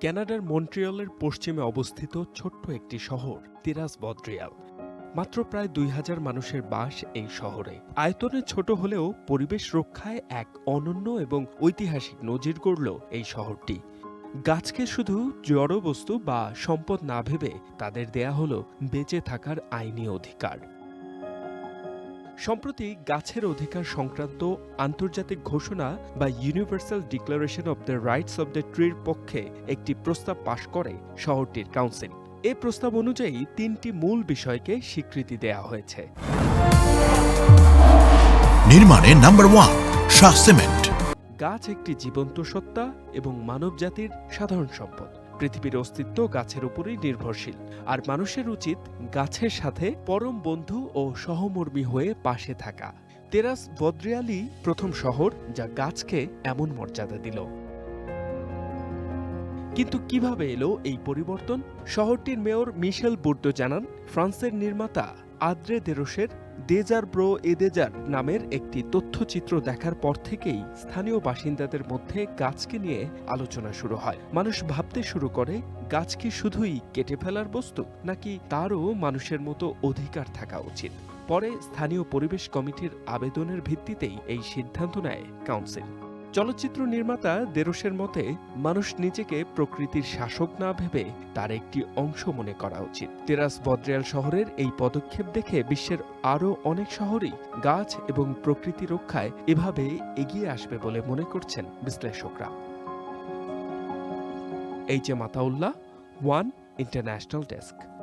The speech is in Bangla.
কানাডার মন্ট্রিয়লের পশ্চিমে অবস্থিত ছোট্ট একটি শহর তিরাস-বদ্রিয়াল। মাত্র প্রায় ২,০০০ মানুষের বাস এই শহরে। আয়তনে ছোট হলেও পরিবেশ রক্ষায় এক অনন্য এবং ঐতিহাসিক নজির গড়ল এই শহরটি। গাছকে শুধু জড়বস্তু বা সম্পদ না ভেবে তাদের দেয়া হলো বেঁচে থাকার আইনি অধিকার। সম্প্রতি গাছের অধিকার সংক্রান্ত আন্তর্জাতিক ঘোষণা বা universal declaration of the rights of the ট্রির পক্ষে একটি প্রস্তাব পাশ করে শহরটির কাউন্সিল। এ প্রস্তাব অনুযায়ী ৩টি মূল বিষয়কে স্বীকৃতি দেয়া হয়েছে। নির্মাণে নাম্বার 1 শাহ সিমেন্ট। গাছ একটি জীবন্ত সত্তা এবং মানবজাতির সাধারণ সম্পদ। পৃথিবীর অস্তিত্ব গাছের উপরেই নির্ভরশীল, আর মানুষের উচিত গাছের সাথে পরম বন্ধু ও সহমর্মী হয়ে পাশে থাকা। তিরাস-বদ্রিয়ালই প্রথম শহর যা গাছকে এমন মর্যাদা দিল। কিন্তু কিভাবে এলো এই পরিবর্তন? শহরটির মেয়র মিশেল বুর্দো জানান, ফ্রান্সের নির্মাতা আদ্রে দেরোসের দেজার ব্রো এদেজার নামের একটি তথ্যচিত্র দেখার পর থেকেই স্থানীয় বাসিন্দাদের মধ্যে গাছকে নিয়ে আলোচনা শুরু হয়। মানুষ ভাবতে শুরু করে, গাছ কি শুধুই কেটে ফেলার বস্তু, নাকি তারও মানুষের মতো অধিকার থাকা উচিত। পরে স্থানীয় পরিবেশ কমিটির আবেদনের ভিত্তিতেই এই সিদ্ধান্ত নেয় কাউন্সিল। চলচ্চিত্র নির্মাতা দেরোসের মতে, মানুষ নিজেকে প্রকৃতির শাসক না ভেবে তার একটি অংশ মনে করা উচিত। তিরাস-বদ্রিয়াল শহরের এই পদক্ষেপ দেখে বিশ্বের আরও অনেক শহরই গাছ এবং প্রকৃতি রক্ষায় এভাবে এগিয়ে আসবে বলে মনে করছেন বিশ্লেষকরা। H M Ataullah, one international desk.